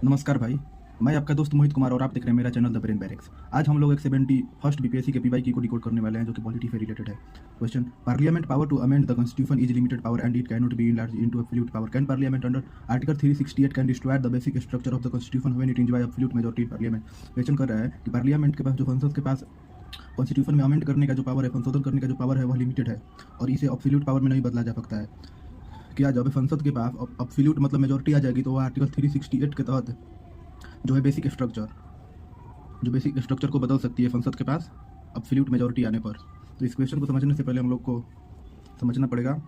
नमस्कार भाई। मैं आपका दोस्त मोहित कुमार और आप देख रहे हैं मेरा चैनल द ब्रेन बैरिक्स। आज हम लोग एक 71st बीपीएससी के पीवाई की को डिकोड करने वाले हैं जो कि पॉलिटी से रिलेटेड है। Question: parliament power to amend the constitution is limited power and it can not be enlarge into absolute power. Can parliament under article 368 can destroy the basic structure of the constitution when it enjoy absolute majority in parliament. Question कर रहा है कि parliament के पास, जो संसद के पास constitution में amend करने का जो पावर है, संशोधन करने का जो पावर है, वह लिमिटेड है और इसे एब्सोल्यूट पावर में नहीं बदला जा सकता है। क्या जब संसद के पास एब्सोल्यूट मतलब मेजॉरिटी आ जाएगी तो वह आर्टिकल 368 के तहत जो है बेसिक स्ट्रक्चर को बदल सकती है संसद के पास एब्सोल्यूट मेजॉरिटी आने पर। तो इस क्वेश्चन को समझने से पहले हम लोग को समझना पड़ेगा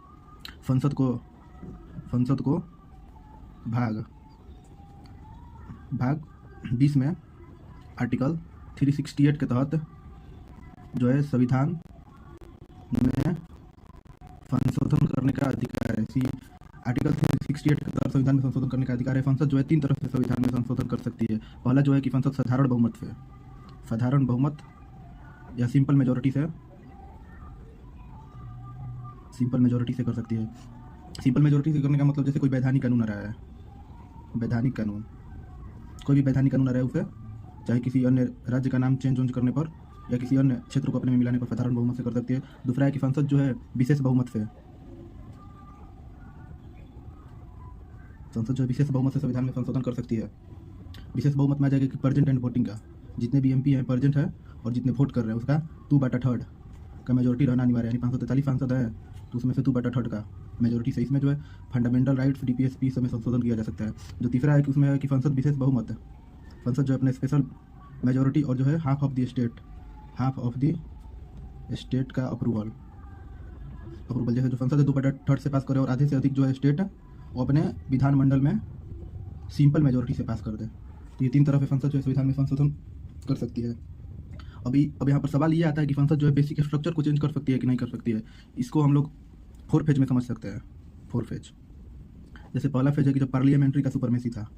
संसद को भाग 20 में आर्टिकल 368 के तहत जो है संविधान में संशोधन करने का अधिकार है। आर्टिकल 368 के तहत संविधान में संशोधन करने का अधिकार है। संसद जो है 3 तरह से संविधान में संशोधन कर सकती है। पहला जो है कि संसद साधारण बहुमत या सिंपल मेजोरिटी से कर सकती है। सिंपल मेजोरिटी से करने का मतलब जैसे कोई वैधानिक कानून आ रहा है, कोई भी वैधानिक कानून आ रहा है उसे चाहे किसी अन्य राज्य का नाम चेंज करने पर या किसी अन्य क्षेत्र को अपने में मिलाने पर साधारण बहुमत से कर सकती है। दूसरा है कि संसद जो है विशेष बहुमत से संविधान में संशोधन कर सकती है। विशेष बहुमत में आ जाएगा कि प्रेजेंट एंड वोटिंग का, जितने भी एमपी हैं प्रेजेंट है और जितने वोट कर रहे हैं उसका 2/3 का मेजोरिटी रहना अनिवार्य है। यानी 543 सांसद है तो उसमें से 2/3 का मेजोरिटी से इसमें जो है फंडामेंटल राइट्स डीपीएसपी में संशोधन किया जा सकता है। जो तीसरा है कि उसमें है कि संसद विशेष बहुमत, संसद जो है अपने स्पेशल मेजोरिटी और जो है हाफ ऑफ द स्टेट का अप्रूवल जैसे जो संसद है 2/3 से पास करे और आधे से अधिक जो है स्टेट वो अपने विधानमंडल में सिंपल मेजोरिटी से पास कर दे। तो ये 3 तरह से संसद जो है संविधान में संशोधन कर सकती है। अब यहाँ पर सवाल ये आता है कि संसद जो है बेसिक स्ट्रक्चर को चेंज कर सकती है कि नहीं कर सकती है। इसको हम लोग 4 फेज में समझ सकते हैं। 4 फेज, जैसे पहला फेज है कि जब पार्लियामेंट्री का सुपरमेसी था,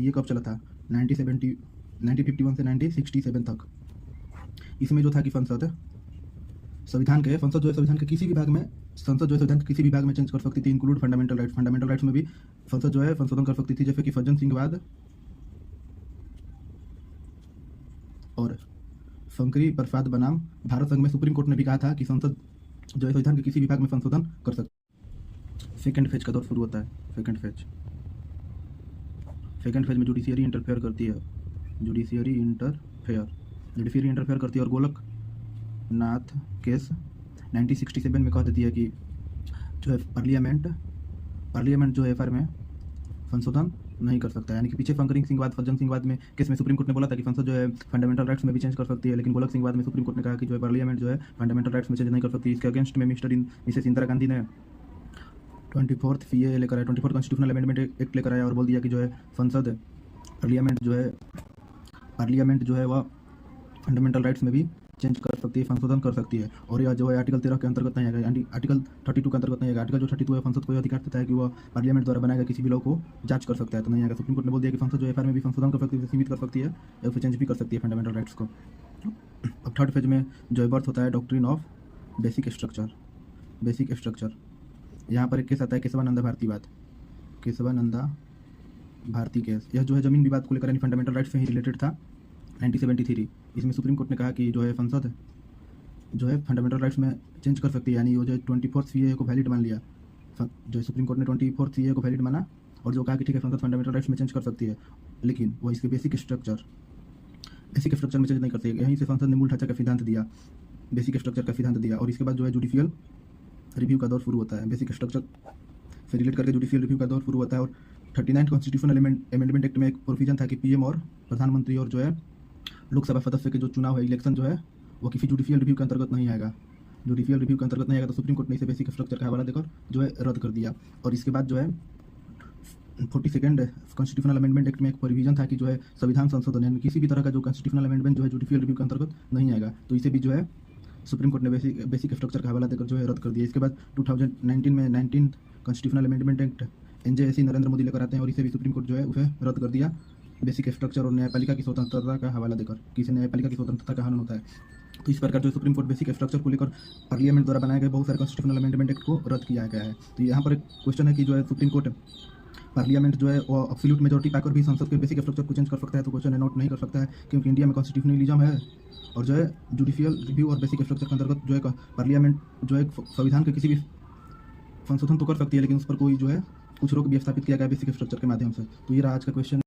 ये कब चला था? 1951 से 1967 तक। इसमें जो था कि संसद जो है संविधान के किसी भी भाग में चेंज कर सकती थी, इंक्लूड फंडामेंटल राइट्स में भी संसद जो है संशोधन कर सकती थी। जैसे कि सज्जन सिंह वाद और शंकरी प्रसाद बनाम भारत संघ में सुप्रीम कोर्ट ने भी कहा था कि संसद जो है संविधान के किसी भी भाग में संशोधन कर सकती है। सेकेंड फेज का दौर शुरू होता है। सेकेंड फेज में जुडिशियरी इंटरफेयर करती है और गोलकनाथ केस 1967 में कह देती है कि जो है पार्लियामेंट जो है एफआर में संशोधन नहीं कर सकता है। यानी कि पीछे शंकरी सिंह वाद, सज्जन सिंह वाद में केस में सुप्रीम कोर्ट ने बोला था कि संसद जो है फंडामेंटल राइट्स में भी चेंज कर सकती है, लेकिन गोलक सिंह वाद में सुप्रीम कोर्ट ने कहा कि जो है पार्लियामेंट जो है फंडामेंटल राइट्स में चेंज नहीं कर सकती। इसके अगेंस्ट में मिसेस इंदिरा गांधी ने 24th CAA लेकर आया, 24th कॉन्स्टिट्यूशनल अमेंडमेंट एक्ट लेकर आया और बोल दिया कि जो है पार्लियामेंट जो है वह फंडामेंटल राइट्स में भी चेंज कर सकती है, संशोधन कर सकती है। और यह जो है आर्टिकल 13 के अंतर्गत नहीं आएगा, यानी आर्टिकल 32 के अंतर्गत नहीं आएगा। आर्टिकल जो 32 है संसद को यह अधिकार देता है कि वह पार्लियामेंट द्वारा बनाएगा किसी भी लॉ को जांच कर सकता है, तो नहीं आएगा। सुप्रीम कोर्ट ने बोल दिया कि संसद जो एफआर में भी संशोधन कर सकती है, सीमित कर सकती है या उसे चेंज भी कर सकती है फंडामेंटल राइट्स को। अब थर्ड फेज में जो है बर्थ होता है डॉक्ट्रिन ऑफ बेसिक स्ट्रक्चर। यहाँ पर एक केस आता है केशवानंदा भारती केस। यह जो है जमीन विवाद को लेकर यानी फंडामेंटल राइट्स से ही रिलेटेड था, 1973। इसमें सुप्रीम कोर्ट ने कहा कि जो है संसद जो है फंडामेंटल राइट्स में चेंज कर सकती है, यानी वो जो 24th CAA को वैलिड मान लिया। जो है सुप्रीम कोर्ट ने 24th CAA को वैलिड माना और जो कहा कि ठीक है संसद फंडामेंटल राइट्स में चेंज कर सकती है, लेकिन वो इसके बेसिक स्ट्रक्चर में चेंज नहीं करती है। यहीं से संसद ने मूल ढांचा का सिद्धांत दिया, बेसिक स्ट्रक्चर का सिद्धांत दिया। और इसके बाद जो है जुडिशियल रिव्यू का दौर शुरू होता है। बेसिक स्ट्रक्चर से रिलेट करके जुडिशियल रिव्यू का दौर शुरू होता है। और 39 कॉन्स्टिट्यूशनल अमेंडमेंट एक्ट में एक प्रोविजन था कि पीएम और प्रधानमंत्री और जो है लोकसभा सदस्य के जो चुनाव है, इलेक्शन जो है वो किसी जुडिशियल रिव्यू के अंतर्गत नहीं आएगा। तो सुप्रीम कोर्ट ने इसे बेसिक स्ट्रक्चर का हवाला देकर जो है रद्द कर दिया। और इसके बाद जो है 42nd कॉन्स्टिट्यूशनल अमेंडमेंट एक्ट में एक प्रोविजन था कि जो है संविधान संशोधन यानी किसी भी तरह का जो कॉन्स्टिट्यूशनल अमेंडमेंट जो है जुडिशियल रिव्यू के अंतर्गत नहीं आएगा, तो इसे भी जो है सुप्रीम कोर्ट ने बेसिक स्ट्रक्चर का हवाला देकर जो है रद्द कर दिया। इसके बाद 2019 में 19 constitutional amendment act NJAC Narendra Modi लेकर आते हैं और इसे भी सुप्रीम कोर्ट जो है उसे रद्द कर दिया बेसिक स्ट्रक्चर और न्यायपालिका की स्वतंत्रता का हवाला देकर। किसी न्यायपालिका की स्वतंत्रता का हनन होता है। तो इस प्रकार जो सुप्रीम कोर्ट बेसिक स्ट्रक्चर को लेकर पार्लियामेंट द्वारा बनाए गए बहुत सारे कॉन्स्टिट्यूशनल अमेंडमेंट एक्ट को रद्द किया गया है। तो यहाँ पर एक क्वेश्चन है कि जो है सुप्रीम कोर्ट पार्लियामेंट जो है वो एब्सोल्यूट मेजॉरिटी पाकर भी संसद के बेसिक स्ट्रक्चर को चेंज कर सकता है। तो क्वेश्चन है नोट नहीं कर सकता है, क्योंकि इंडिया में कॉन्स्टिट्यूशनलिज्म है और जो है जुडिशियल रिव्यू और बेसिक स्ट्रक्चर के अंतर्गत जो है पार्लियामेंट जो है संविधान के किसी भी संशोधन तो कर सकती है, लेकिन उस पर कोई जो है कुछ रोक भी स्थापित किया गया बेसिक स्ट्रक्चर के माध्यम से। तो ये रहा आज का क्वेश्चन।